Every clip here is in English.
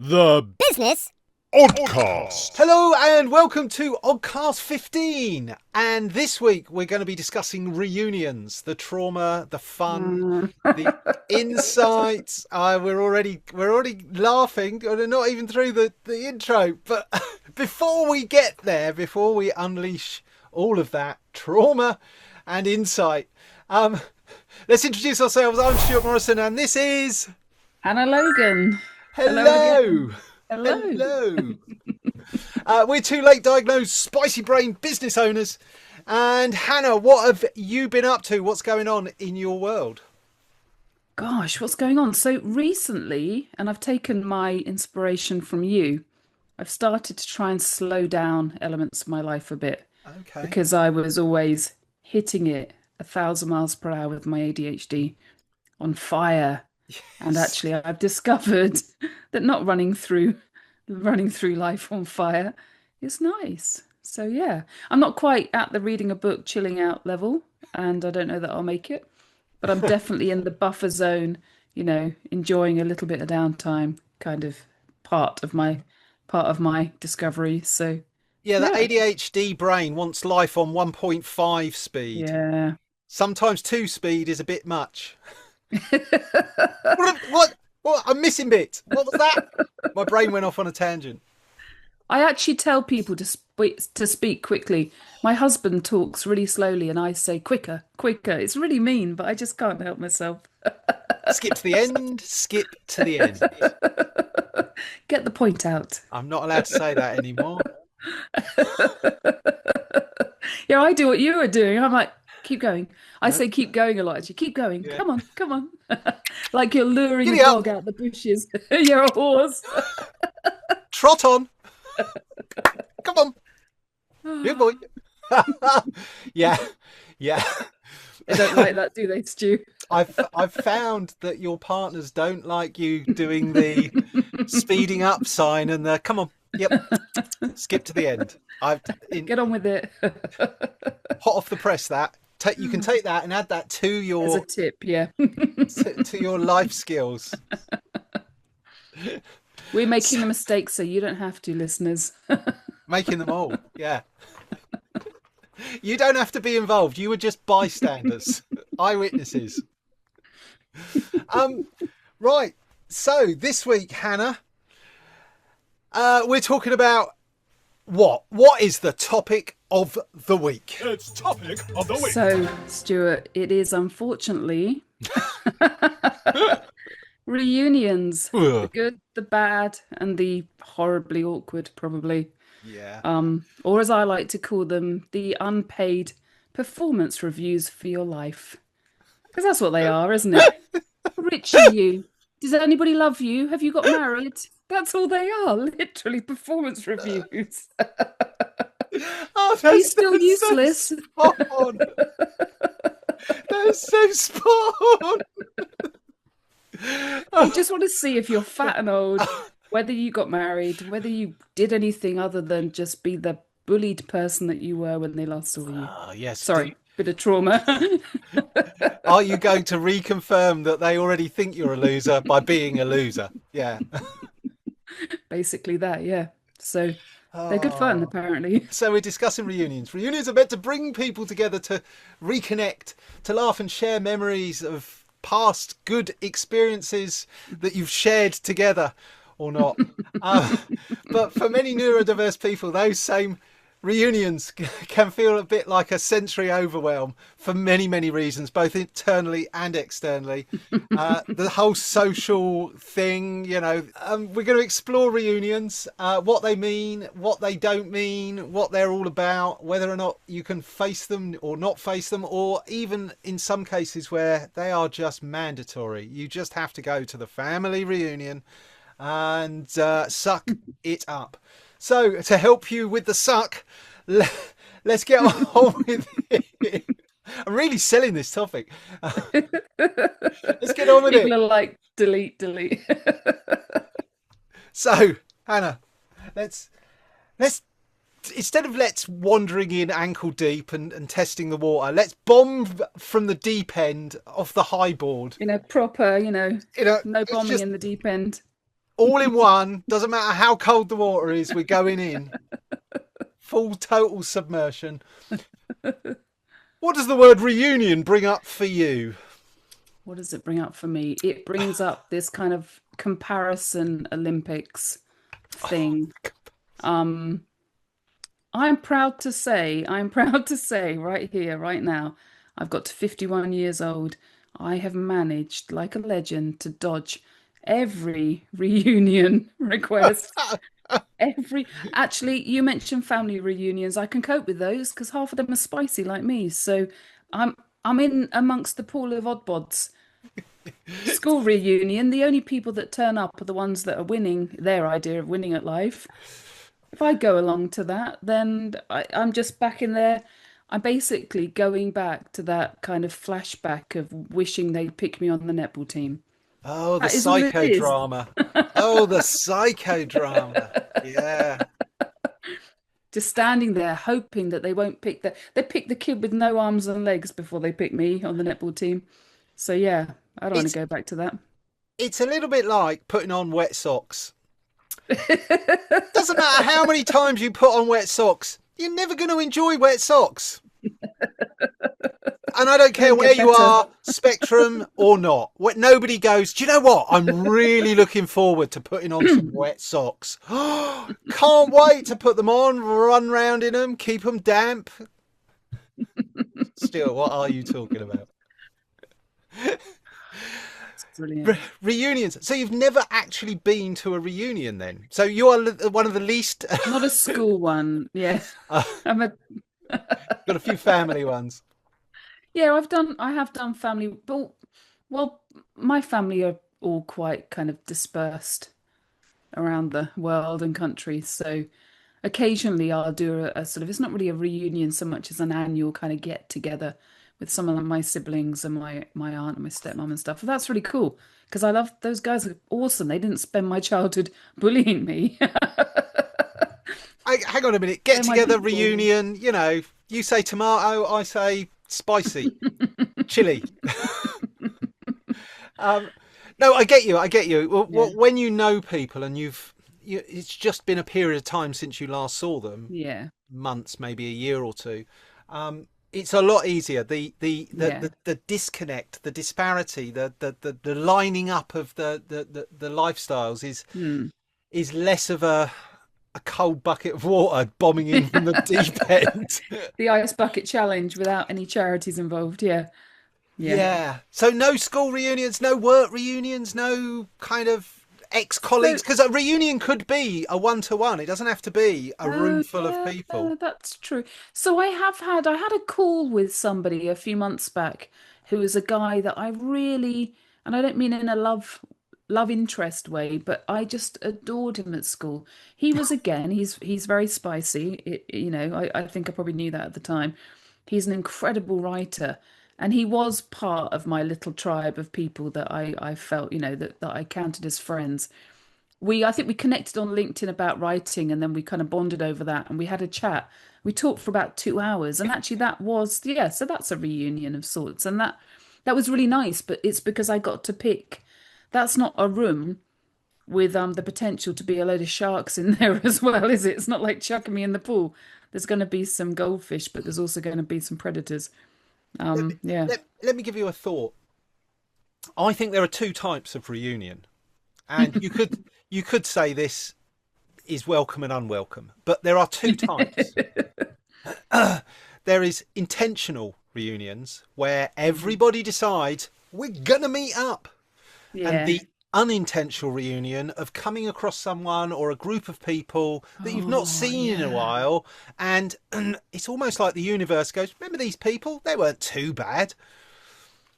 The Business Oddcast. Hello and welcome to Oddcast 15. And this week we're going to be discussing reunions, the trauma, the fun, the insights. We're already laughing, not even through the intro. But before we get there, before we unleash all of that trauma and insight, let's introduce ourselves. I'm Stuart Morrison, and this is Hannah Logan. Hello. Hello. We're two late diagnosed, spicy brain business owners. And Hannah, what have you been up to? What's going on in your world? Gosh, what's going on? So recently, and I've taken my inspiration from you, I've started to try and slow down elements of my life a bit. Okay. Because I was always hitting it 1,000 miles per hour with my ADHD, on fire. Yes. And actually, I've discovered that not running through life on fire is nice. So yeah, I'm not quite at the reading a book, chilling out level, and I don't know that I'll make it, but I'm definitely in the buffer zone, enjoying a little bit of downtime kind of part of my discovery. So Yeah, the ADHD brain wants life on 1.5 speed. yeah. Sometimes 2 speed is a bit much. What? I'm missing bits. What was that? My brain went off on a tangent. I actually tell people to speak quickly. My husband talks really slowly and I say quicker, quicker. It's really mean, but I just can't help myself. Skip to the end. Skip to the end. Get the point out. I'm not allowed to say that anymore. Yeah, I do what you were doing. I'm like, keep going. I say keep going a lot. Actually, keep going. Yeah. Come on. Like you're luring Giddy a up. dog out the bushes. You're a horse. Trot on. Come on. Good boy. Yeah. They don't like that, do they, Stu? I've found that your partners don't like you doing the speeding up sign and the come on. Yep. Skip to the end. Get on with it. Hot off the press that. You can take that and add that to As your a tip, yeah. to your life skills. We're making the mistake, so you don't have to, listeners. Making them all. Yeah. You don't have to be involved. You were just bystanders, eyewitnesses. Right. So this week, Hannah, we're talking about what? What is the topic of the week? It's topic of the week. So, Stuart, it is unfortunately reunions. The good, the bad, and the horribly awkward, probably. Yeah. Or as I like to call them, the unpaid performance reviews for your life. Because that's what they are, isn't it? Rich are you? Does anybody love you? Have you got married? That's all they are, literally performance reviews. Oh, Are you still useless? So spot on. That's so spot on. I just want to see if you're fat and old, whether you got married, whether you did anything other than just be the bullied person that you were when they last saw you. Oh, yes. Sorry, bit of trauma. Are you going to reconfirm that they already think you're a loser by being a loser? Yeah. Basically that, yeah. So they're good fun, apparently. So we're discussing reunions. Reunions are meant to bring people together to reconnect, to laugh and share memories of past good experiences that you've shared together or not. But for many neurodiverse people, those same reunions can feel a bit like a sensory overwhelm for many, many reasons, both internally and externally. The whole social thing, we're going to explore reunions, what they mean, what they don't mean, what they're all about, whether or not you can face them or not face them, or even in some cases where they are just mandatory. You just have to go to the family reunion and suck it up. So to help you with the suck, let's get on with it. I'm really selling this topic. Let's get on with People it. are like, delete. So, Hannah, let's instead of let's wandering in ankle deep and testing the water, let's bomb from the deep end off the high board. Proper, no bombing just in the deep end. all in one. Doesn't matter how cold the water is, we're going in. Full total submersion. What does the word reunion bring up for you? What does it bring up for me? It brings up this kind of comparison Olympics thing. I'm proud to say right here, right now, I've got to 51 years old. I have managed, like a legend, to dodge every reunion request. Actually, you mentioned family reunions. I can cope with those because half of them are spicy like me. So I'm in amongst the pool of oddbods. School reunion, the only people that turn up are the ones that are winning their idea of winning at life. If I go along to that, then I'm just back in there. I'm basically going back to that kind of flashback of wishing they'd pick me on the netball team. Oh, the That is all it is. psychodrama. Oh, the psychodrama. Yeah. Just standing there hoping that they won't pick they pick the kid with no arms and legs before they pick me on the netball team. So yeah, I don't want to go back to that. It's a little bit like putting on wet socks. Doesn't matter how many times you put on wet socks, you're never going to enjoy wet socks. And I don't care where you are, spectrum or not. Nobody goes, do you know what? I'm really looking forward to putting on some wet socks. Can't wait to put them on, run round in them, keep them damp. Stuart, what are you talking about? Brilliant. Reunions. So you've never actually been to a reunion then? So you are one of the least... Not a school one, yeah. Got a few family ones. Yeah, I have done family, but well, my family are all quite kind of dispersed around the world and country. So occasionally I'll do a sort of, it's not really a reunion so much as an annual kind of get together with some of my siblings and my aunt and my stepmom and stuff. That's really cool because I love those guys are awesome. They didn't spend my childhood bullying me. Hang on a minute. Get together reunion. You know, you say tomato, I say spicy, chili. No, I get you. Well, Yeah. when you know people and it's just been a period of time since you last saw them. Yeah. Months, maybe a year or two. It's a lot easier. The disconnect, the disparity, the lining up of the lifestyles is less of a cold bucket of water bombing in from the deep end. The ice bucket challenge without any charities involved. Yeah. So no school reunions, no work reunions, no kind of ex-colleagues, because a reunion could be a one-to-one. It doesn't have to be a room full of people. That's true. So I had a call with somebody a few months back who was a guy that I really, and I don't mean in a love interest way, but I just adored him at school. He was, again, he's very spicy. I think I probably knew that at the time. He's an incredible writer. And he was part of my little tribe of people that I felt, that I counted as friends. I think we connected on LinkedIn about writing, and then we kind of bonded over that, and we had a chat. We talked for about 2 hours, and actually so that's a reunion of sorts. And that was really nice, but it's because I got to pick. That's not a room with the potential to be a load of sharks in there as well, is it? It's not like chucking me in the pool. There's going to be some goldfish, but there's also going to be some predators. Let me give you a thought. I think there are 2 types of reunion, and you could say this is welcome and unwelcome, but there are 2 types. There is intentional reunions where everybody decides we're gonna meet up, and the unintentional reunion of coming across someone or a group of people that you've not seen in a while, and it's almost like the universe goes, remember these people? They weren't too bad.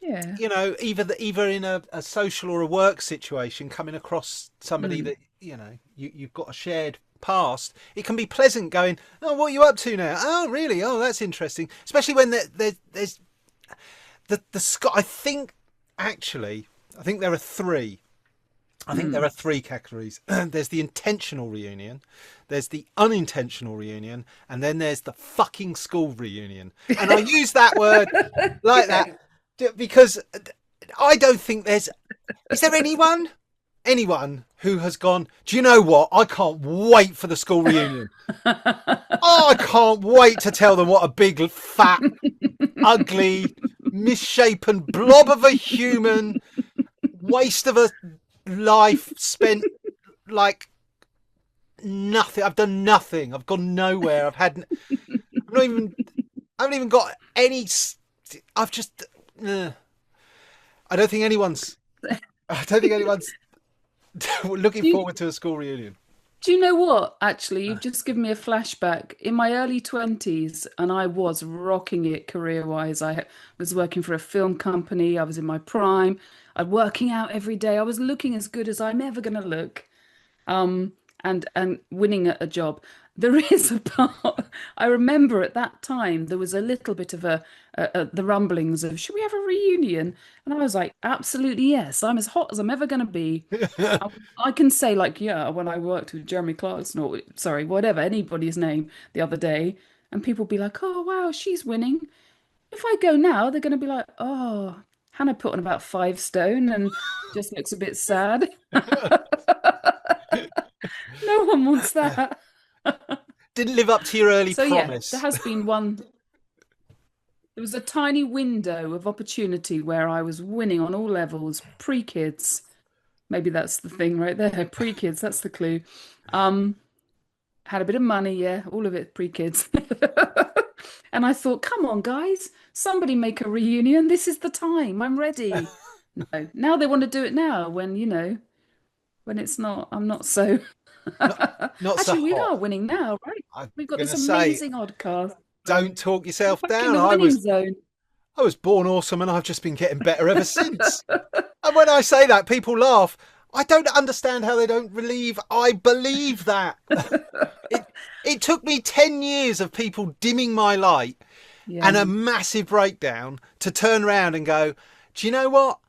Yeah. Either in a social or a work situation, coming across somebody that you've got a shared past, it can be pleasant going, oh, what are you up to now? Oh, really? Oh, that's interesting. Especially when there's the Scott. I think there are 3. I think there are 3 categories. There's the intentional reunion, there's the unintentional reunion, and then there's the fucking school reunion. And I use that word like that because I don't think is there anyone anyone who has gone, do you know what? I can't wait for the school reunion. Oh, I can't wait to tell them what a big, fat, ugly, misshapen blob of a human waste of a life spent like nothing. I've done nothing. I've gone nowhere. I haven't even got any. I've just. I don't think anyone's looking forward to a school reunion. Do you know what? Actually, you've just given me a flashback. In my early 20s, and I was rocking it career-wise. I was working for a film company. I was in my prime. I'm working out every day. I was looking as good as I'm ever going to look. And winning at a job. There is a part, I remember at that time, there was a little bit of the rumblings of, should we have a reunion? And I was like, absolutely yes. I'm as hot as I'm ever going to be. I can say like, yeah, when I worked with Jeremy Clarkson or, sorry, whatever, anybody's name the other day, and people be like, oh, wow, she's winning. If I go now, they're going to be like, oh, Hannah put on about 5 stone and just looks a bit sad. No one wants that. Didn't live up to your early promise. Yeah, there has been one. There was a tiny window of opportunity where I was winning on all levels, pre-kids. Maybe that's the thing right there. Pre-kids, that's the clue. Had a bit of money, yeah, all of it pre-kids. And I thought, come on, guys, somebody make a reunion. This is the time. I'm ready. No, now they want to do it now when, when it's not, I'm not so. Not Actually, so we hot. are winning now, right? We've got this say, amazing oddcast. Don't talk yourself Back in down. the winning zone. I was born awesome and I've just been getting better ever since. And when I say that, people laugh. I don't understand how they don't believe I believe that. It took me 10 years of people dimming my light and a massive breakdown to turn around and go, do you know what?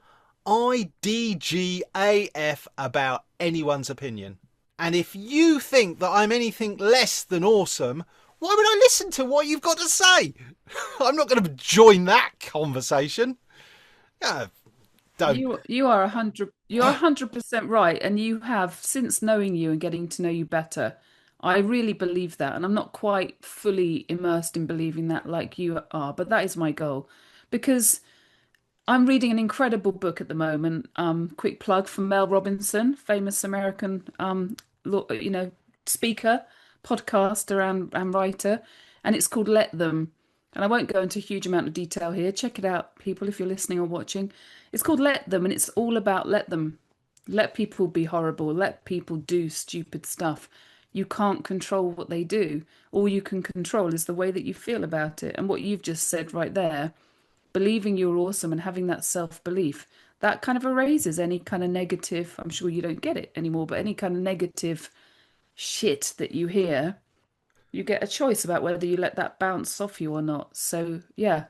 I DGAF about anyone's opinion. And if you think that I'm anything less than awesome, why would I listen to what you've got to say? I'm not going to join that conversation. Don't. You are 100. You're 100% right, and you have, since knowing you and getting to know you better. I really believe that, and I'm not quite fully immersed in believing that like you are, but that is my goal, because I'm reading an incredible book at the moment. Quick plug for Mel Robinson, famous American, speaker, podcaster, and writer, and it's called Let Them. And I won't go into a huge amount of detail here. Check it out, people, if you're listening or watching. It's called Let Them, and it's all about let them. Let people be horrible. Let people do stupid stuff. You can't control what they do. All you can control is the way that you feel about it. And what you've just said right there, believing you're awesome and having that self-belief, that kind of erases any kind of negative, I'm sure you don't get it anymore, but any kind of negative shit that you hear, you get a choice about whether you let that bounce off you or not. So yeah,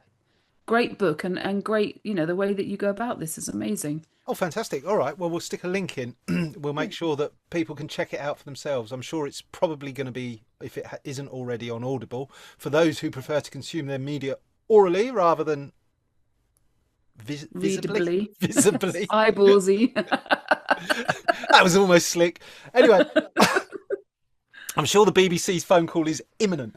great book and great, the way that you go about this is amazing. Oh, fantastic. All right. Well, we'll stick a link in. We'll make sure that people can check it out for themselves. I'm sure it's probably going to be, if it isn't already, on Audible, for those who prefer to consume their media orally rather than visibly. Eyeballsy. That was almost slick. Anyway, I'm sure the BBC's phone call is imminent.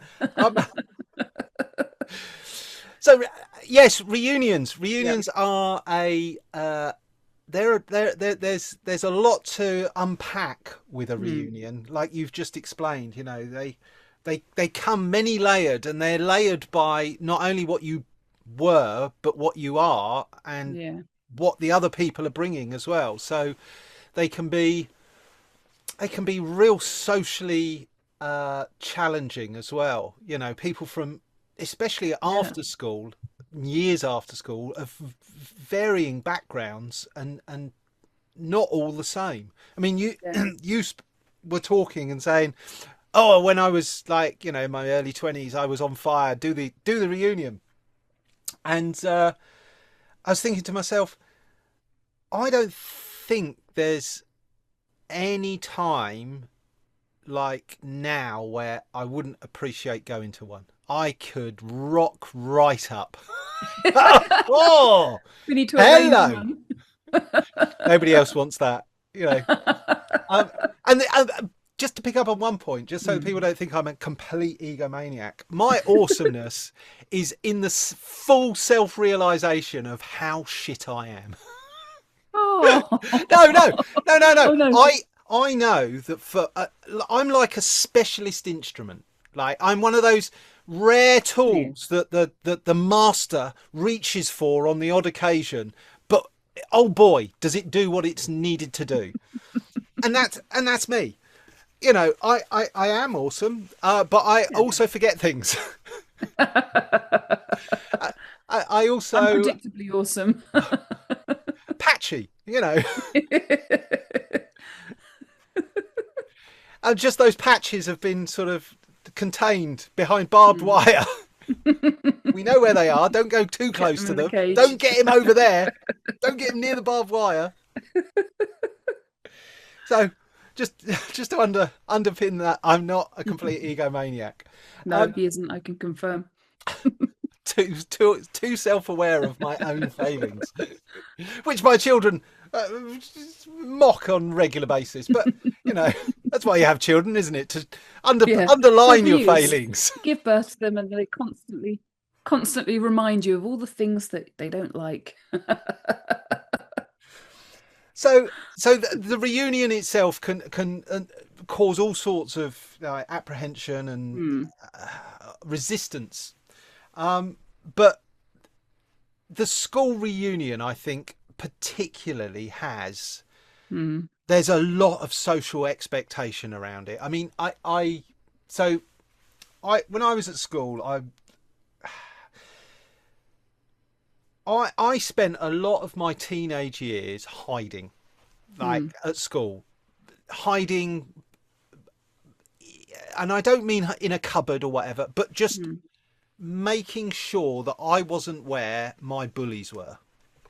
So, yes, reunions. Reunions are a... there's a lot to unpack with a reunion, like you've just explained. They come many layered, and they're layered by not only what you were, but what you are, and what the other people are bringing as well. So they can be real socially challenging as well. People from, especially after school, years after school, of varying backgrounds and not all the same. I mean, you were talking and saying, oh, when I was like, in my early 20s, I was on fire, do the reunion. And I was thinking to myself, I don't think there's any time like now where I wouldn't appreciate going to one. I could rock right up. Oh, we need to hello. Nobody else wants that. you know. Um, and just to pick up on one point, just so that people don't think I'm a complete egomaniac, my awesomeness is in the full self-realization of how shit I am. Oh. No. Oh, no. I know that I'm like a specialist instrument. Like I'm one of those rare tools that the master reaches for on the odd occasion, but oh boy, does it do what it's needed to do. And that's me. You know, I am awesome, but I also forget things. I also Unpredictably awesome. patchy, you know. And just those patches have been sort of contained behind barbed wire. We know where they are. Don't go too close to them. Don't get him over there. Don't get him near the barbed wire. So just to underpin that, I'm not a complete egomaniac. No, he isn't. I can confirm. Too self-aware of my own failings, which my children mock on regular basis. But you know, that's why you have children, isn't it? To underline your failings. Give birth to them, and they constantly remind you of all the things that they don't like. So the reunion itself can cause all sorts of apprehension and resistance. But the school reunion, I think, particularly has. There's a lot of social expectation around it. I mean, when I was at school, I spent a lot of my teenage years hiding, like at school, hiding. And I don't mean in a cupboard or whatever, but just making sure that I wasn't where my bullies were.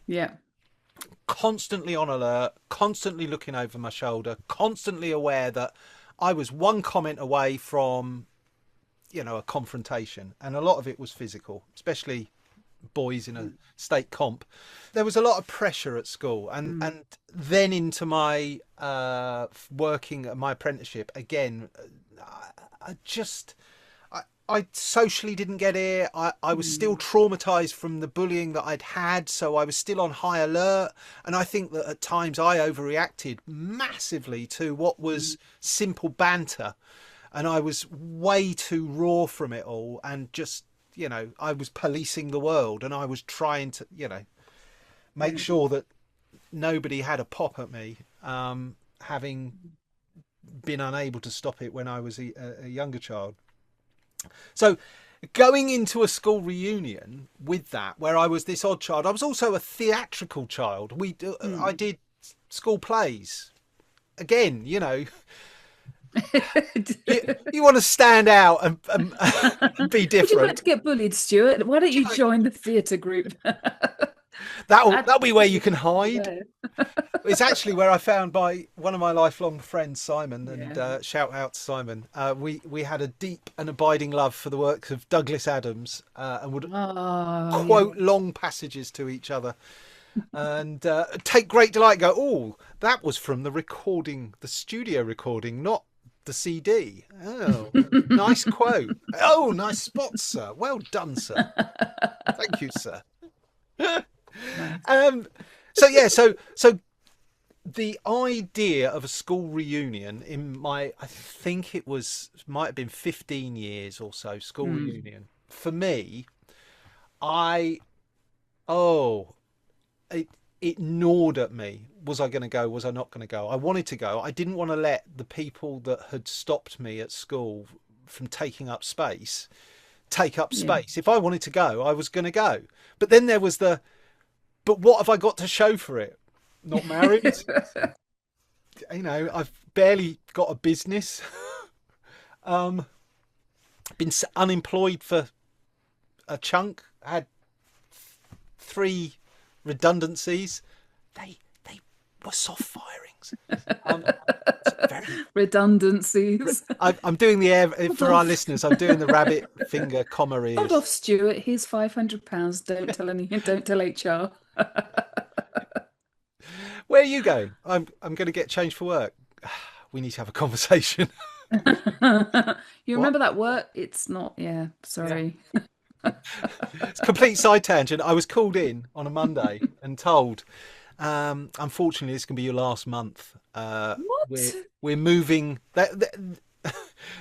Yeah. Constantly on alert, constantly looking over my shoulder, constantly aware that I was one comment away from, you know, a confrontation. And a lot of it was physical, especially boys in a state comp. There was a lot of pressure at school, and then into my working at my apprenticeship again. I socially didn't get it. I was still traumatized from the bullying that I'd had, so I was still on high alert. And I think that at times I overreacted massively to what was simple banter, and I was way too raw from it all. And just, you know, I was policing the world, and I was trying to, you know, make sure that nobody had a pop at me, having been unable to stop it when I was a younger child. So going into a school reunion with that, where I was this odd child, I was also a theatrical child. I did school plays. Again, you know, you want to stand out and be different. Would you like to get bullied, Stuart? Why don't you join the theatre group? That'll be where you can hide. It's actually where I found one of my lifelong friends, Simon, and shout out to Simon. We had a deep and abiding love for the works of Douglas Adams, and would quote long passages to each other, and take great delight. Go, oh, that was from the studio recording, not the CD. Oh, nice quote. Oh, nice spot, sir. Well done, sir. Thank you, sir. So the idea of a school reunion in I think it might have been 15 years or so, school reunion. For me, it gnawed at me. Was I going to go? Was I not going to go? I wanted to go. I didn't want to let the people that had stopped me at school from taking up space take up space. If I wanted to go, I was going to go. But then there was but what have I got to show for it? Not married. You know, I've barely got a business. Been unemployed for a chunk. Had 3 redundancies. They were soft firings. Redundancies. I'm doing the air for our listeners. I'm doing the rabbit finger comma ears. Hold off, Stuart. Here's £500. Don't tell anyone. Don't tell HR. Where are you going? I'm going to get changed for work. We need to have a conversation. You What? remember that work? It's not, yeah, Yeah. sorry. It's a complete side tangent. I was called in on a Monday and told, unfortunately, this can be your last month. What? We're moving.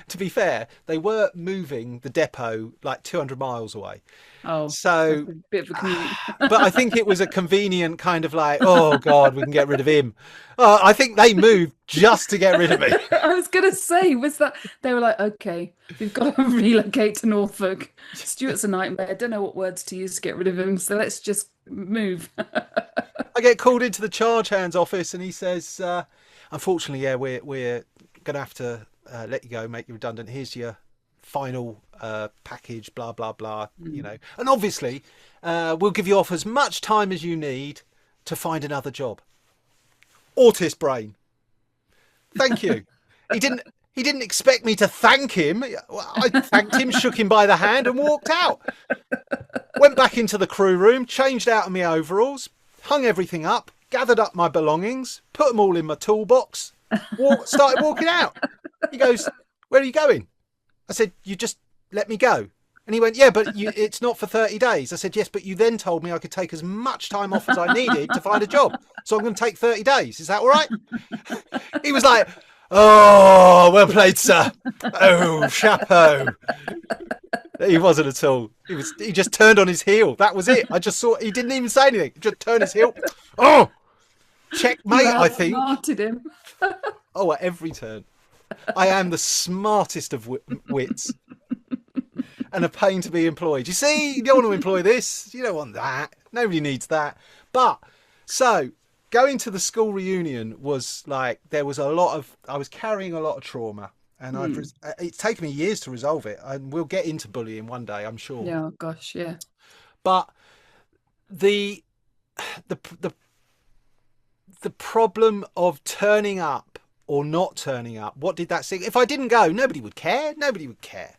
To be fair, they were moving the depot like 200 miles away. Oh, that's So, a bit of a commute. but I think it was a convenient kind of like, oh God, we can get rid of him. I think they moved just to get rid of me. I was gonna say, was that they were like, okay, we've got to relocate to Norfolk. Stuart's a nightmare. I don't know what words to use to get rid of him, so let's just move. I get called into the charge hand's office and he says, unfortunately, yeah, we're going to have to let you go, make you redundant. Here's your final package, blah, blah, blah, you know. And obviously, we'll give you off as much time as you need to find another job. Autist brain. Thank you. He didn't expect me to thank him. I thanked him, shook him by the hand and walked out. Went back into the crew room, changed out of my overalls, hung everything up, gathered up my belongings, put them all in my toolbox, started walking out. He goes, where are you going? I said, you just let me go. And he went, yeah, but it's not for 30 days. I said, yes, but you then told me I could take as much time off as I needed to find a job. So I'm going to take 30 days. Is that all right? He was like, oh, well played, sir. Oh, chapeau. He wasn't at all. He just turned on his heel. That was it. I just saw, he didn't even say anything. He just turned his heel. Oh, checkmate, I think. Smarted him. Oh, at every turn. I am the smartest of wits. And a pain to be employed. You see, you don't want to employ this. You don't want that. Nobody needs that. But, so, going to the school reunion was like, there was a lot of, I was carrying a lot of trauma. And it's taken me years to resolve it. And we'll get into bullying one day, I'm sure. Yeah, gosh, yeah. But the problem of turning up or not turning up, what did that say? If I didn't go, nobody would care. Nobody would care.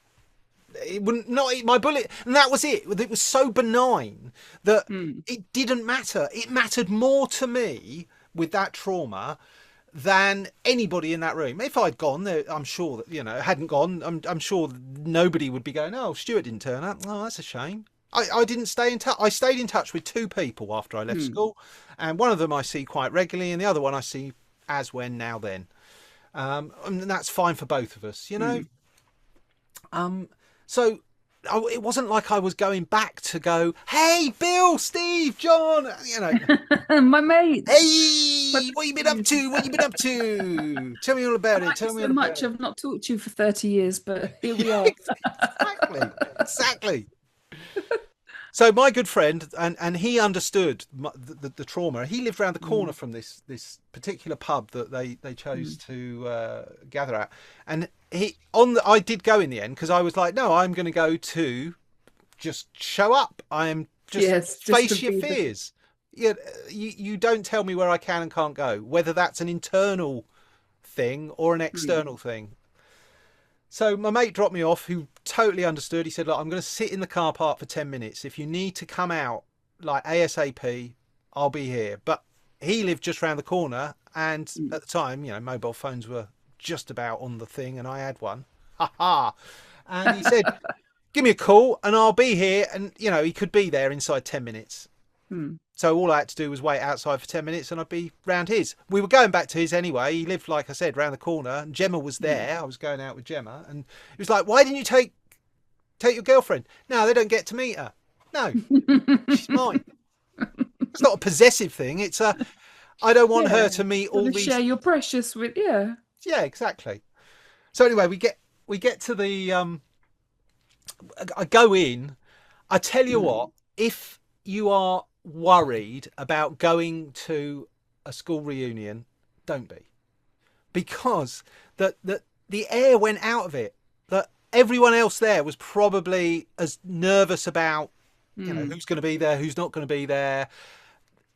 It wouldn't not eat my bullet, and that was it. It was so benign that it didn't matter. It mattered more to me with that trauma than anybody in that room. If I'd gone, I'm sure that hadn't gone. I'm sure nobody would be going, "Oh, Stuart didn't turn up. Oh, that's a shame." I didn't stay in touch. I stayed in touch with two people after I left school, and one of them I see quite regularly, and the other one I see as when, now, then. And that's fine for both of us, you know. So it wasn't like I was going back to go, hey, Bill, Steve, John, My mate. Hey, what you been up to? What you been up to? Tell me all about it. Tell me all about it. I've not talked to you for 30 years, but here we are. Exactly. So my good friend, and he understood the trauma. He lived around the corner from this particular pub that they chose to gather at, and I did go in the end because I was like, no, I'm going to go to just show up. I'm just face your fears. Yeah, you don't tell me where I can and can't go, whether that's an internal thing or an external thing. So my mate dropped me off, who totally understood. He said, look, I'm going to sit in the car park for 10 minutes. If you need to come out, like ASAP, I'll be here. But he lived just round the corner. And at the time, mobile phones were just about on the thing. And I had one. Ha ha. And he said, give me a call and I'll be here. And, he could be there inside 10 minutes. So all I had to do was wait outside for 10 minutes and I'd be round his. We were going back to his anyway. He lived, like I said, round the corner. And Gemma was there. I was going out with Gemma. And he was like, why didn't you take your girlfriend? No, they don't get to meet her. No, she's mine. It's not a possessive thing. It's I don't want her to meet all these. Share your precious with, Yeah, exactly. So anyway, we get to the, I go in. I tell you what, if you are worried about going to a school reunion, don't be, because the air went out of it. That everyone else there was probably as nervous about who's going to be there, who's not going to be there.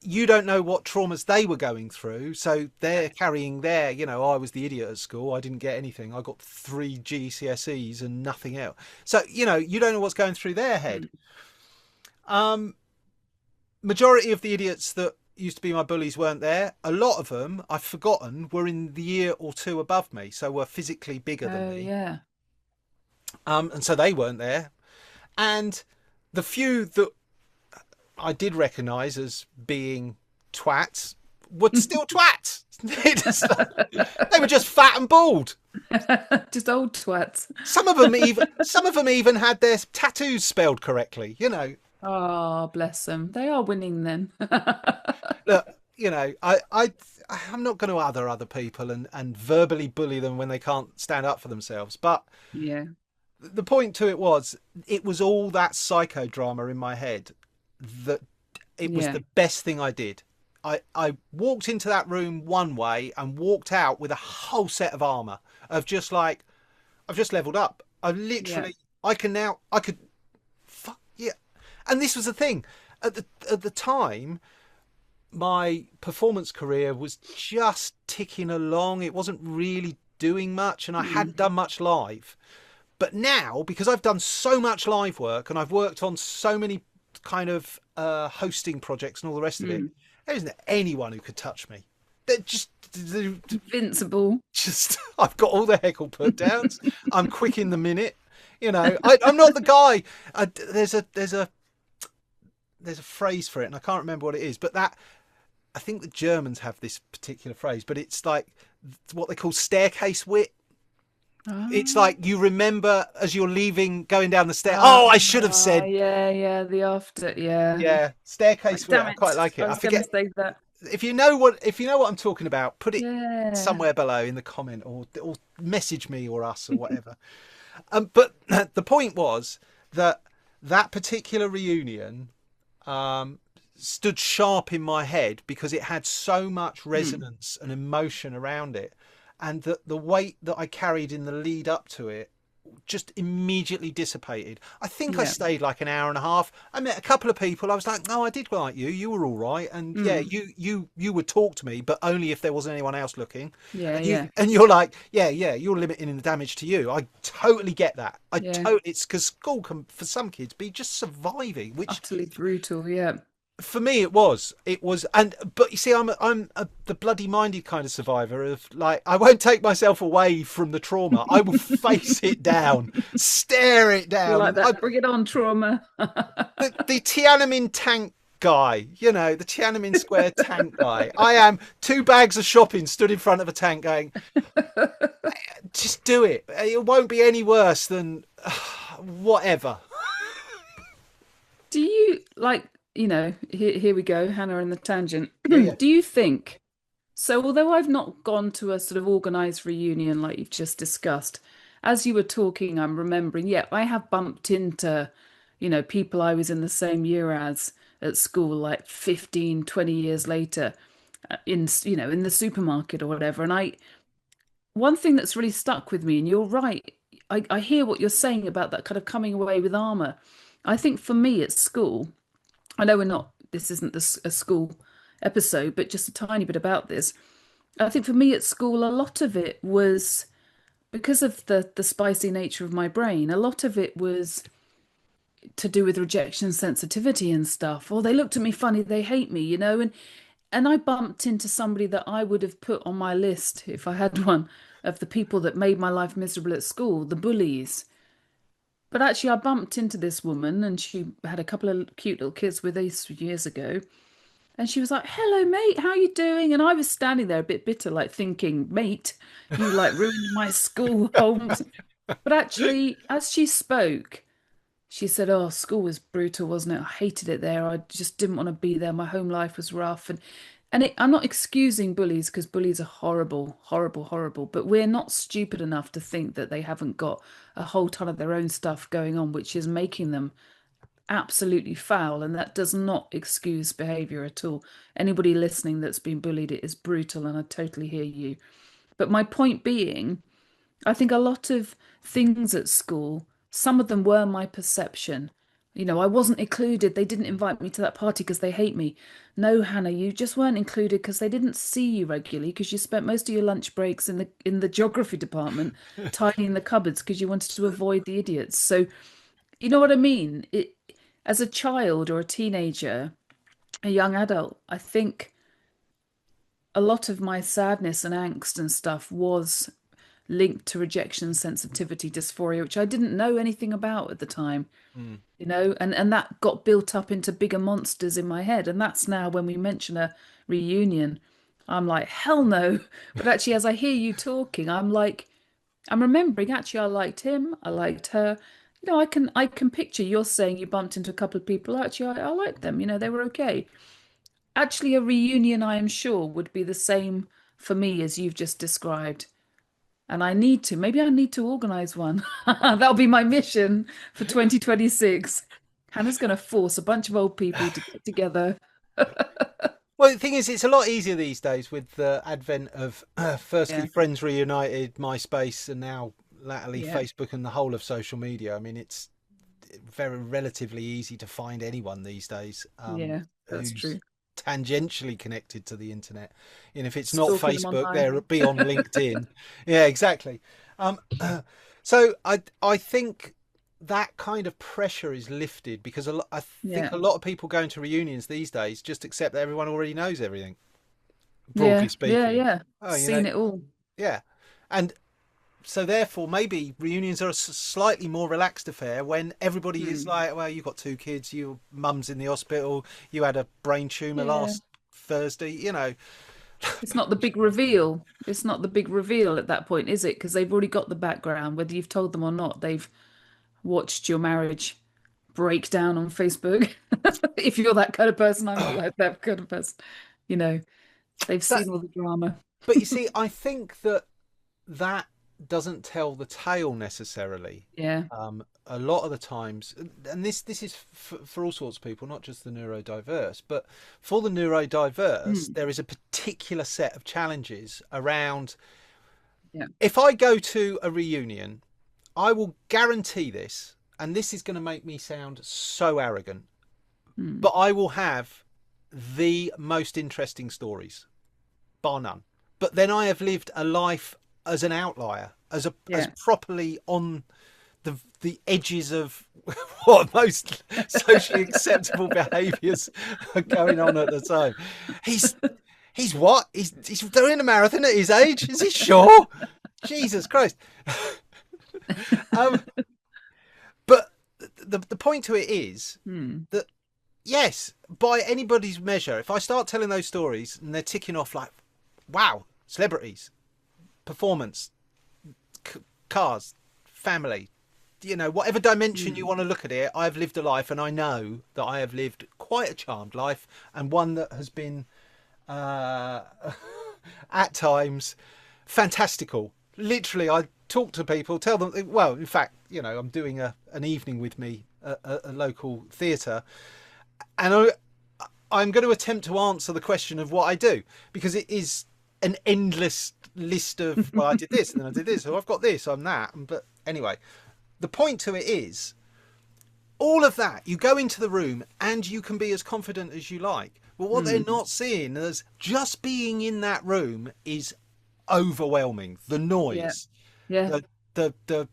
You don't know what traumas they were going through, so they're carrying their, I was the idiot at school, I didn't get anything, I got 3 GCSEs and nothing else. So you don't know what's going through their head. Majority of the idiots that used to be my bullies weren't there. A lot of them, I've forgotten, were in the year or two above me, so were physically bigger than Oh, me. yeah. And so they weren't there. And the few that I did recognise as being twats were still twats. They were just fat and bald. Just old twats. Some of them even had their tattoos spelled correctly. You know, Oh, bless them. They are winning then. look, you know, I'm not going to other people and verbally bully them when they can't stand up for themselves. But Yeah. the point to it was all that psychodrama in my head that it was Yeah. the best thing I did. I walked into that room one way and walked out with a whole set of armour of just like, I've just leveled up. I could, fuck yeah. And this was the thing. At the time, my performance career was just ticking along. It wasn't really doing much, and I hadn't done much live. But now, because I've done so much live work and I've worked on so many kind of hosting projects and all the rest of it, there isn't anyone who could touch me. They're Invincible. just I've got all the heckle put downs. I'm quick in the minute. You know, I'm not the guy. There's a phrase for it, and I can't remember what it is. But I think the Germans have this particular phrase, but it's like what they call staircase wit. It's like you remember as you're leaving, going down the stair. Oh, I should have said. Yeah, the after, yeah. Yeah, staircase wit. Damn I quite like it. I was I forget. going to say that. If you know what I'm talking about, put it Yeah. somewhere below in the comment, or message me or us or whatever. But the point was that particular reunion stood sharp in my head because it had so much resonance and emotion around it, and that the weight that I carried in the lead up to it just immediately dissipated. I think I stayed like an hour and a half. I met a couple of people. I was like, "No, I did like you. You were all right, and yeah, you would talk to me, but only if there wasn't anyone else looking." And you're like, "Yeah, you're limiting the damage to you." I totally get that. It's because school can, for some kids, be just surviving, which utterly brutal. Yeah. For me, it was, but you see, I'm the bloody minded kind of survivor of like, I won't take myself away from the trauma. I will face it down, stare it down. You're like that. Bring it on, trauma. the Tiananmen tank guy, you know, the Tiananmen Square tank guy. I am 2 bags of shopping stood in front of a tank going, just do it. It won't be any worse than whatever. Do you like? You know, here we go, Hannah and the tangent. Yeah. Do you think, so although I've not gone to a sort of organised reunion like you've just discussed, as you were talking, I'm remembering, I have bumped into, you know, people I was in the same year as at school, like 15, 20 years later, in the supermarket or whatever. And one thing that's really stuck with me, and you're right, I hear what you're saying about that kind of coming away with armour. I think for me at school, I know this isn't a school episode, but just a tiny bit about this. I think for me at school, a lot of it was because of the spicy nature of my brain. A lot of it was to do with rejection sensitivity and stuff. Or they looked at me funny, they hate me, you know. And I bumped into somebody that I would have put on my list, if I had one, of the people that made my life miserable at school, the bullies. But actually, I bumped into this woman, and she had a couple of cute little kids with us years ago. And she was like, "Hello, mate, how you doing?" And I was standing there a bit bitter, like thinking, "Mate, you like ruined my school home." But actually, as she spoke, she said, "Oh, school was brutal, wasn't it? I hated it there. I just didn't want to be there. My home life was rough." I'm not excusing bullies, because bullies are horrible, horrible, horrible. But we're not stupid enough to think that they haven't got a whole ton of their own stuff going on, which is making them absolutely foul. And that does not excuse behaviour at all. Anybody listening that's been bullied, it is brutal, and I totally hear you. But my point being, I think a lot of things at school, some of them were my perception. You know, I wasn't included. They didn't invite me to that party because they hate me. No, Hannah, you just weren't included because they didn't see you regularly, because you spent most of your lunch breaks in the geography department tidying the cupboards because you wanted to avoid the idiots. So, you know what I mean? As a child or a teenager, a young adult, I think a lot of my sadness and angst and stuff was linked to rejection sensitivity dysphoria, which I didn't know anything about at the time, Mm. and that got built up into bigger monsters in my head. And that's now when we mention a reunion, I'm like, hell no. But actually, as I hear you talking, I'm remembering actually I liked him, I liked her. I can picture you're saying you bumped into a couple of people. Actually, I liked them, they were okay. Actually, a reunion, I am sure, would be the same for me as you've just described. And maybe I need to organize one. That'll be my mission for 2026. Hannah's going to force a bunch of old people to get together. Well, the thing is, it's a lot easier these days with the advent of, firstly, Yeah, Friends Reunited, MySpace, and now latterly yeah, Facebook and the whole of social media. I mean, it's very relatively easy to find anyone these days yeah, that's who's true. tangentially connected to the internet. And if it's not Stalking them Facebook, online. they'll be on LinkedIn. Yeah, exactly. Um, so I think that kind of pressure is lifted because I think Yeah, a lot of people going to reunions these days just accept that everyone already knows everything, broadly yeah, yeah, speaking. yeah. Oh, Seen it all. yeah. And so therefore maybe reunions are a slightly more relaxed affair when everybody is Hmm. like, well, you've got two kids, your mum's in the hospital, you had a brain tumor Yeah. last Thursday. It's not the big reveal. It's not the big reveal at that point, is it? Because they've already got the background, whether you've told them or not. They've watched your marriage break down on Facebook. If you're that kind of person, I'm not like that kind of person. You know, they've that seen all the drama. but you see, I think that doesn't tell the tale necessarily. Yeah. A lot of the times, and this is for all sorts of people, not just the neurodiverse, but for the neurodiverse, Mm. there is a particular set of challenges around. Yeah. If I go to a reunion, I will guarantee this, and this is going to make me sound so arrogant, Mm. but I will have the most interesting stories, bar none. But then I have lived a life as an outlier, as Yeah. properly on the edges of what most socially acceptable behaviours are going on at the time. He's he's what? He's doing a marathon at his age? Is he sure? Jesus Christ. um, but the point to it is Mm. that yes, by anybody's measure, if I start telling those stories and they're ticking off like, wow, celebrities, performance, cars, family, whatever dimension you Mm. want to look at it, I've lived a life, and I know that I have lived quite a charmed life, and one that has been uh, at times fantastical. Literally, I talk to people, tell them, well, in fact, I'm doing an evening with me at a local theatre, and I'm going to attempt to answer the question of what I do, because it is an endless list of, well, I did this and then I did this, so I've got this, I'm that. But anyway, the point to it is all of that, you go into the room and you can be as confident as you like. But what they're Mm. not seeing is just being in that room is overwhelming. The Yeah. noise, Yeah. the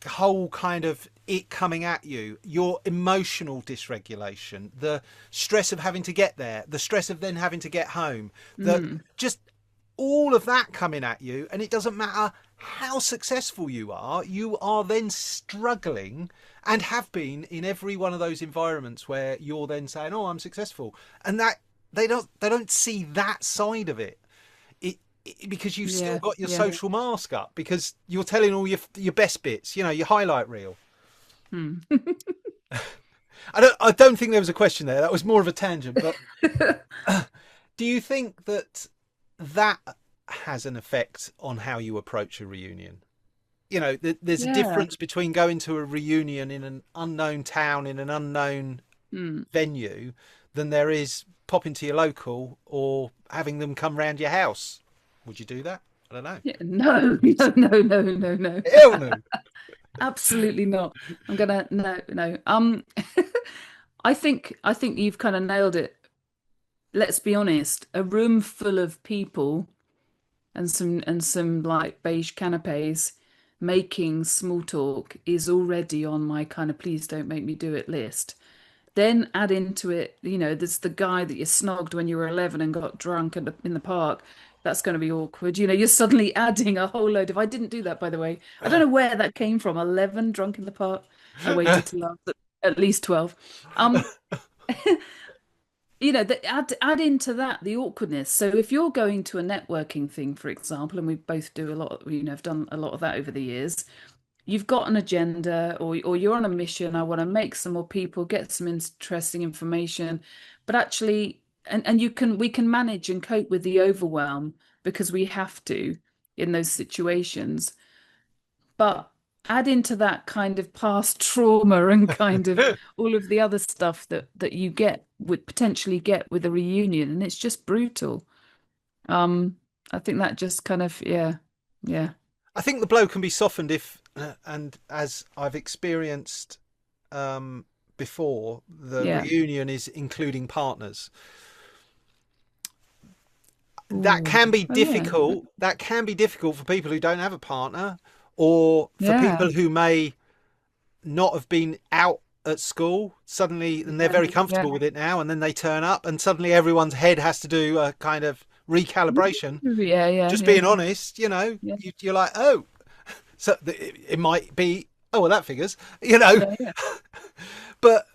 whole kind of it coming at you, your emotional dysregulation, the stress of having to get there, the stress of then having to get home, the Mm. just all of that coming at you. And it doesn't matter how successful you are then struggling, and have been in every one of those environments where you're then saying, oh, I'm successful, and that they don't see that side of it. Because you've still Yeah. got your Yeah. social mask up, because you're telling all your best bits, your highlight reel. Mm. I don't think there was a question there. That was more of a tangent. But do you think that has an effect on how you approach a reunion? There's a Yeah. difference between going to a reunion in an unknown town, in an unknown Mm. venue, than there is popping to your local or having them come round your house. Would you do that? I don't know. Yeah. No, no, no, no, no, no. Hell no. Absolutely not. I'm gonna no, no. I think you've kind of nailed it. Let's be honest, a room full of people and some like beige canapes making small talk is already on my kind of please don't make me do it list. Then add into it, there's the guy that you snogged when you were 11 and got drunk in the park. That's going to be awkward. You're suddenly adding a whole load of. I didn't do that, by the way. I don't know where that came from. 11 drunk in the park. I waited till I was at least 12. Add into that the awkwardness. So if you're going to a networking thing, for example, and we both do a lot, have done a lot of that over the years, you've got an agenda or you're on a mission. I want to make some more people, get some interesting information, but actually, and we can manage and cope with the overwhelm because we have to in those situations. But add into that kind of past trauma and kind of all of the other stuff that you potentially get with a reunion, and it's just brutal. I think that just kind of yeah. I think the blow can be softened if, and as I've experienced before, the reunion is including partners. That can be difficult. That can be difficult for people who don't have a partner, or for people who may not have been out at school suddenly, and they're very comfortable with it now, and then they turn up and suddenly everyone's head has to do a kind of recalibration. Just being honest, you're like, oh, so it might be, oh well, that figures, but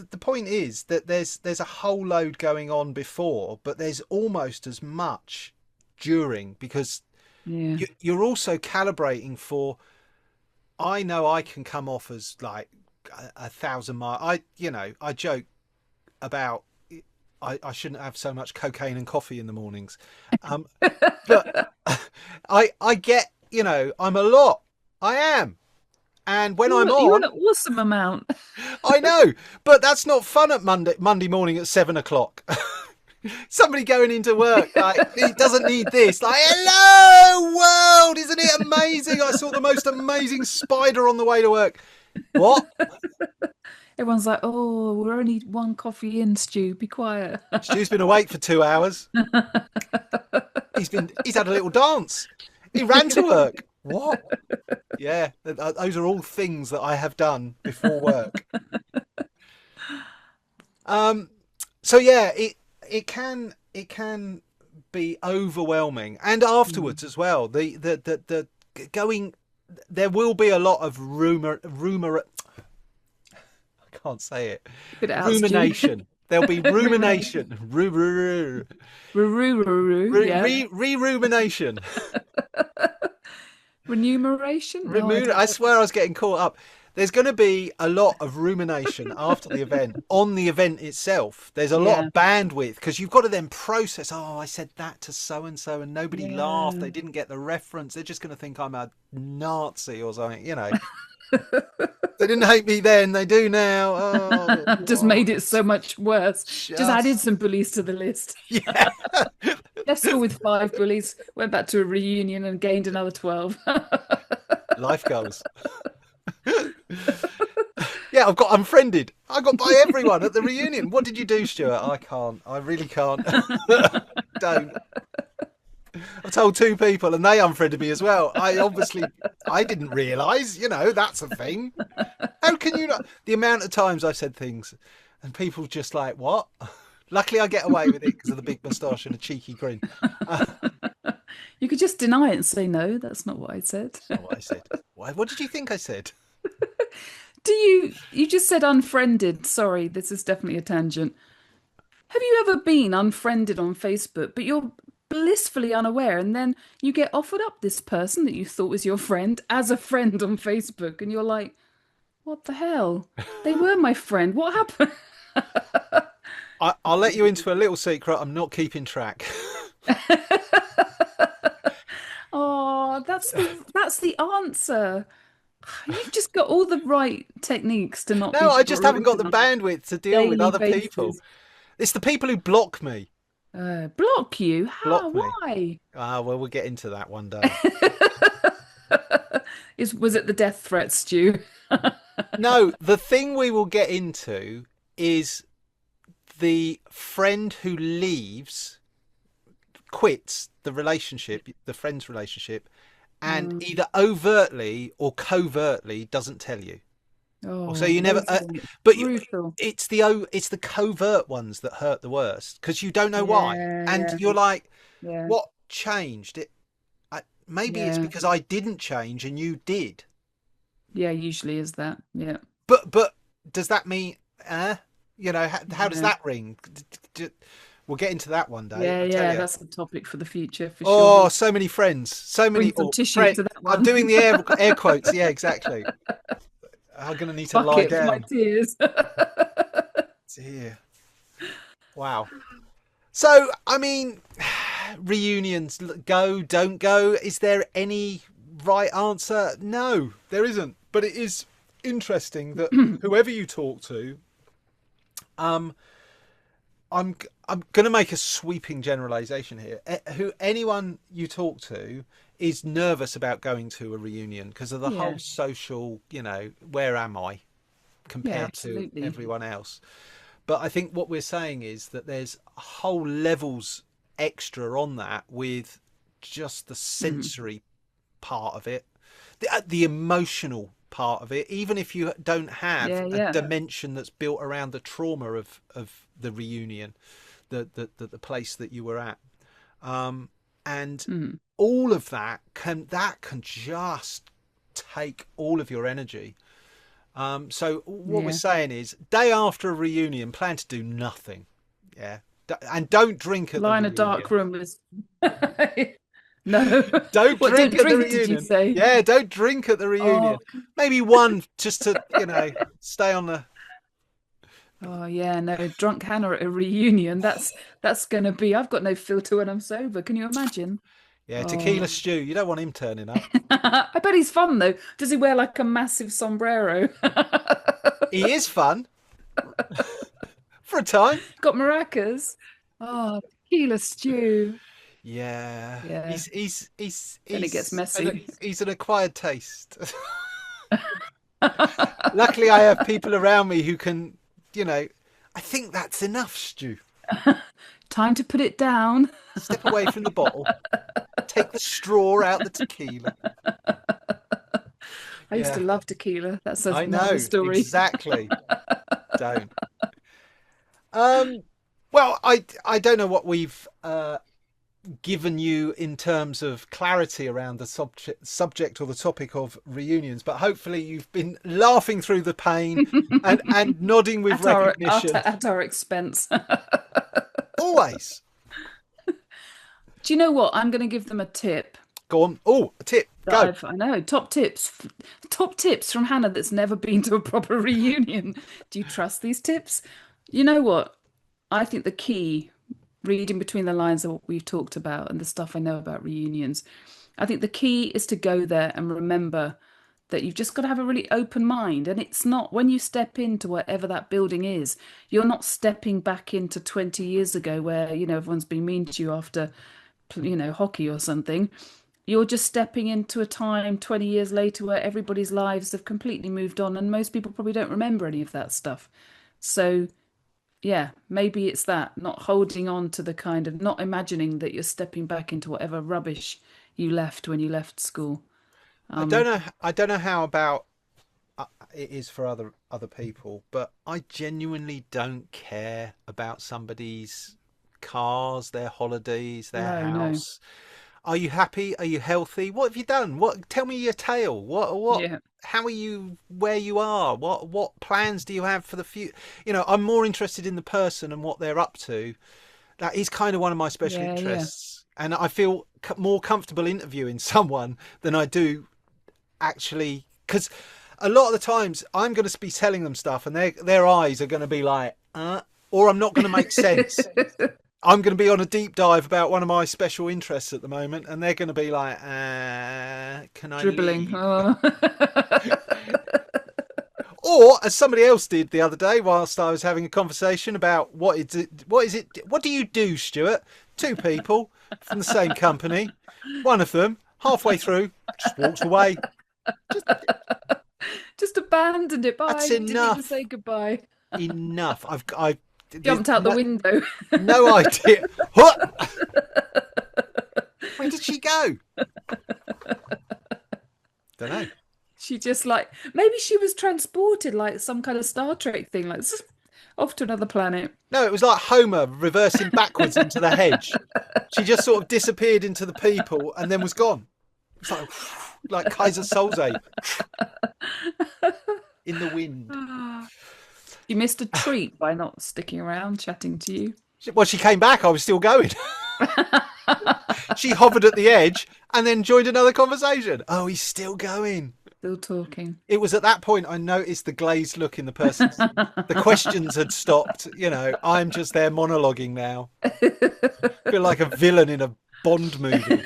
the point is that there's a whole load going on before, but there's almost as much during, because you're also calibrating for, I know I can come off as like 1,000 miles. I joke about I shouldn't have so much cocaine and coffee in the mornings, but I get, I'm a lot. I am. And when I'm on, you're an awesome amount. I know, but that's not fun at Monday morning at 7 o'clock. Somebody going into work, like, he doesn't need this. Like, hello world, isn't it amazing? I saw the most amazing spider on the way to work. What? Everyone's like, oh, we're only one coffee in, Stu. Be quiet. Stu's been awake for 2 hours. He's had a little dance. He ran to work. What? Yeah, those are all things that I have done before work. So yeah, it can be overwhelming, and afterwards as well. The going, there will be a lot of rumor. I can't say it. Rumination. There'll be rumination. Re-rumination. Remuneration? No, I swear I was getting caught up. There's going to be a lot of rumination after the event, on the event itself. There's a lot of bandwidth, because you've got to then process, oh, I said that to so-and-so and nobody laughed. They didn't get the reference. They're just going to think I'm a Nazi or something, They didn't hate me then, they do now. Oh, just made it so much worse. Just added some bullies to the list. Yeah. Left school with 5 bullies, went back to a reunion and gained another 12. Life goals. Yeah, I've got unfriended. I got by everyone at the reunion. What did you do, Stuart? I can't. I really can't. Don't. I've told 2 people and they unfriended me as well. I didn't realise, that's a thing. How can you not? The amount of times I've said things and people just like, what? Luckily I get away with it because of the big moustache and a cheeky grin. You could just deny it and say, no, that's not what I said. That's not what I said. What did you think I said? You just said unfriended. Sorry, this is definitely a tangent. Have you ever been unfriended on Facebook, but you're blissfully unaware, and then you get offered up this person that you thought was your friend as a friend on Facebook, and you're like, what the hell? They were my friend. What happened? I'll let you into a little secret. I'm not keeping track. Oh, that's the answer. You've just got all the right techniques to not. No, I just haven't got the bandwidth to deal with other people. It's the people who block me. Block you? How? Why? Well, we'll get into that one day. Was it the death threat, Stu? No, the thing we will get into is the friend who leaves, quits the relationship, the friend's relationship, and either overtly or covertly doesn't tell you. Or so Oh, you never, losing it's but brutal. it's the covert ones that hurt the worst because you don't know why, Yeah, and yeah, you're like, yeah, what changed? Maybe it's yeah, because I didn't change and you did. yeah. Usually is that. Yeah, But does that mean, how does yeah, that ring? We'll get into that one day. yeah, I tell yeah. you. That's a topic for the future for sure. Oh, so many friends, so many Bring some tissue friend. to that I'm one. doing the air quotes. Yeah, exactly. I'm gonna need to lie Bucket for my down. tears. Dear. Wow. So, I mean, reunions, go, don't go. Is there any right answer? No, there isn't. But it is interesting that whoever you talk to, um, I'm going to make a sweeping generalization here. Anyone you talk to is nervous about going to a reunion because of the Yeah, whole social, where am I yeah, compared to absolutely. everyone else? But I think what we're saying is that there's whole levels extra on that with just the Mm. sensory part of it, the emotional part of it. Even if you don't have Yeah, a yeah. dimension that's built around the trauma of the reunion, the place that you were at, and Mm. all of that can just take all of your energy. So what we're Yeah. saying is, day after a reunion, plan to do nothing. Yeah, and don't drink at the Lie in a dark reunion. room with. No. Don't What, drink don't at the drink, did you reunion. say? Yeah, don't drink at the reunion. Oh, Maybe one just to stay on the. oh yeah, no, drunk Hannah at a reunion. That's gonna be. I've got no filter when I'm sober. Can you imagine? Yeah, tequila Oh, stew. You don't want him turning up. I bet he's fun though. Does he wear like a massive sombrero? He is fun for a time. Got maracas. Oh, tequila stew. Yeah, Yeah, then it gets he's messy. he's an acquired taste. Luckily, I have people around me who can, I think that's enough, Stu. Time to put it down. Step away from the bottle. Take the straw out the tequila. I used to Yeah, love tequila. That's I another know story. exactly. Don't. Um. Well, I don't know what we've given you in terms of clarity around the subject or the topic of reunions, but hopefully you've been laughing through the pain and nodding with At our recognition. at our expense. Always. Do you know what? I'm going to give them a tip Go on. Oh, a tip. that Go. I know, top tips from Hannah that's never been to a proper reunion. Do you trust these tips? You know what? I think the key, reading between the lines of what we've talked about and the stuff I know about reunions, I think the key is to go there and remember that you've just got to have a really open mind. And it's not, when you step into whatever that building is, you're not stepping back into 20 years ago where, everyone's been mean to you after, hockey or something. You're just stepping into a time 20 years later where everybody's lives have completely moved on and most people probably don't remember any of that stuff. So, yeah, maybe it's that, not holding on to the kind of, not imagining that you're stepping back into whatever rubbish you left when you left school. I don't know. I don't know how about it is for other people, but I genuinely don't care about somebody's cars, their holidays, their No, no. house. Are you happy? Are you healthy? What have you done? What? Tell me your tale. What? Yeah. How are you where you are? What plans do you have for the future? I'm more interested in the person and what they're up to. That is kind of one of my special Yeah, yeah. interests, and I feel more comfortable interviewing someone than I do actually, because a lot of the times I'm going to be telling them stuff and their eyes are going to be like or I'm not going to make sense. I'm going to be on a deep dive about one of my special interests at the moment and they're going to be like can I Dribbling. leave? Oh. Or as somebody else did the other day whilst I was having a conversation about what do you do, Stuart? Two people from the same company, one of them halfway through just walks away. Just abandoned it. Bye. That's Didn't even enough. say goodbye. Enough. I've Jumped out the window. no idea. What? Where did she go? Don't know. She just like, maybe she was transported like some kind of Star Trek thing, like off to another planet. No, it was like Homer reversing backwards into the hedge. She just sort of disappeared into the people and then was gone. It's like Kaiser Soze in the wind. You missed a treat by not sticking around chatting to you. Well, she came back. I was still going. She hovered at the edge and then joined another conversation. Oh, he's still going. Still talking. It was at that point I noticed the glazed look in the person's. The questions had stopped. I'm just there monologuing now. Feel like a villain in a Bond movie.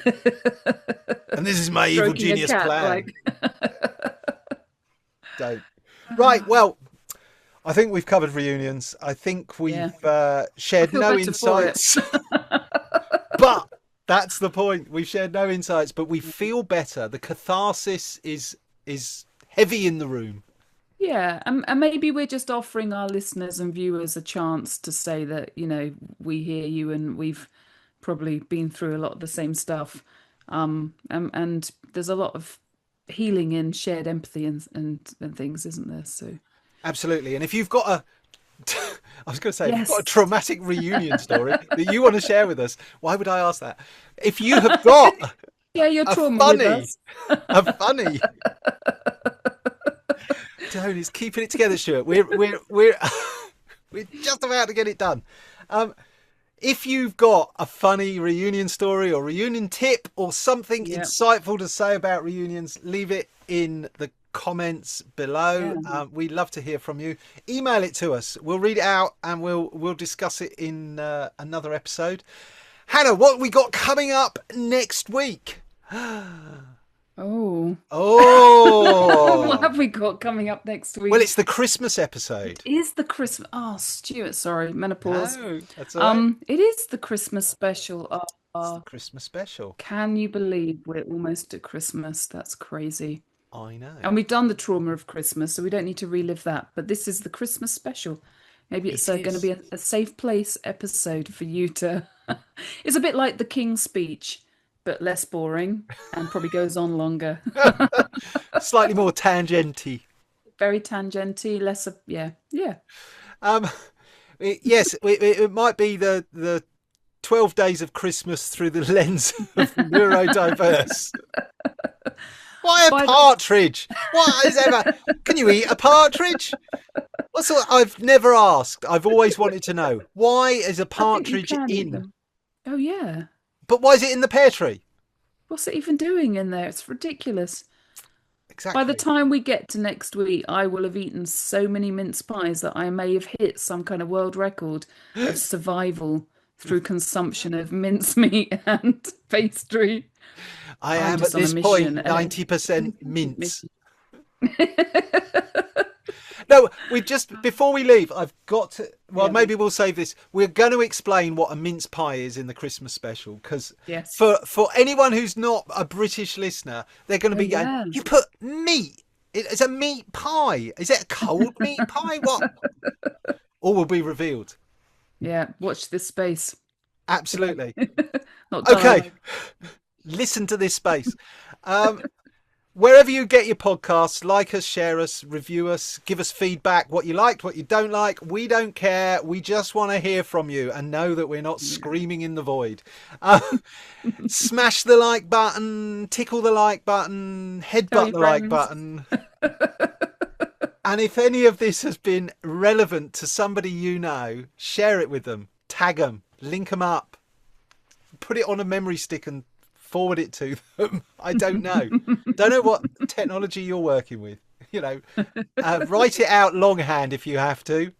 And this is my evil genius plan. Don't. Right, well, I think we've covered reunions. I think we've shared no insights. But that's the point. We've shared no insights, but we feel better. The catharsis is heavy in the room. Yeah, and maybe we're just offering our listeners and viewers a chance to say that, we hear you and we've probably been through a lot of the same stuff. And there's a lot of healing in shared empathy and things, isn't there? So absolutely. And if you've got if you've got a traumatic reunion story that you want to share with us, why would I ask that? If you have got your trauma with us. a funny Tony's keeping it together, Stuart. We're just about to get it done. If you've got a funny reunion story or reunion tip or something insightful to say about reunions, leave it in the comments below. We'd love to hear from you. Email it to us. We'll read it out and we'll discuss it in another episode. Hannah, what we got coming up next week? Oh. What have we got coming up next week? Well, it's the Christmas episode. It is the Christmas. Oh, Stuart, sorry, menopause. No, that's all right. It is the Christmas special. It's the Christmas special. Can you believe we're almost at Christmas? That's crazy. I know. And we've done the trauma of Christmas, so we don't need to relive that. But this is the Christmas special. Maybe it's going to be a safe place episode for you to... It's a bit like the King's Speech, but less boring and probably goes on longer. Slightly more tangenty. Very tangenty, less of... Yeah. Yes, it might be the 12 days of Christmas through the lens of neurodiverse. Why a partridge? What is ever? Can you eat a partridge? I've never asked. I've always wanted to know. Why is a partridge in? Oh yeah. But why is it in the pear tree? What's it even doing in there? It's ridiculous. Exactly. By the time we get to next week, I will have eaten so many mince pies that I may have hit some kind of world record of survival through consumption of mincemeat and pastry. I am at this point 90% mince. No, before we leave, I've got to, maybe we'll save this. We're going to explain what a mince pie is in the Christmas special, because for anyone who's not a British listener, they're going to be going, you put meat, it's a meat pie. Is it a cold meat pie? What? All will be revealed. Yeah, watch this space. Absolutely. Not okay. Listen to this space. Wherever you get your podcasts, like us, share us, review us, give us feedback, what you liked, what you don't like. We don't care. We just want to hear from you and know that we're not screaming in the void. Smash the like button, tickle the like button, headbutt the like button. And if any of this has been relevant to somebody you know, share it with them, tag them, link them up, put it on a memory stick and forward it to them. I don't know. Don't know what technology you're working with. Write it out longhand if you have to.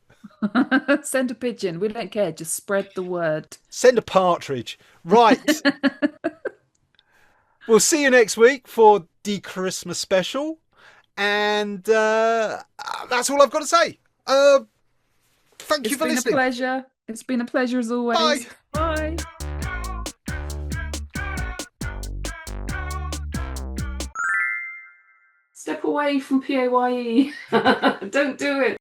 Send a pigeon. We don't care. Just spread the word. Send a partridge. Right. We'll see you next week for the Christmas special. And that's all I've got to say. Thank you for listening. It's been a pleasure. It's been a pleasure as always. Bye. Bye. Step away from PAYE. Don't do it.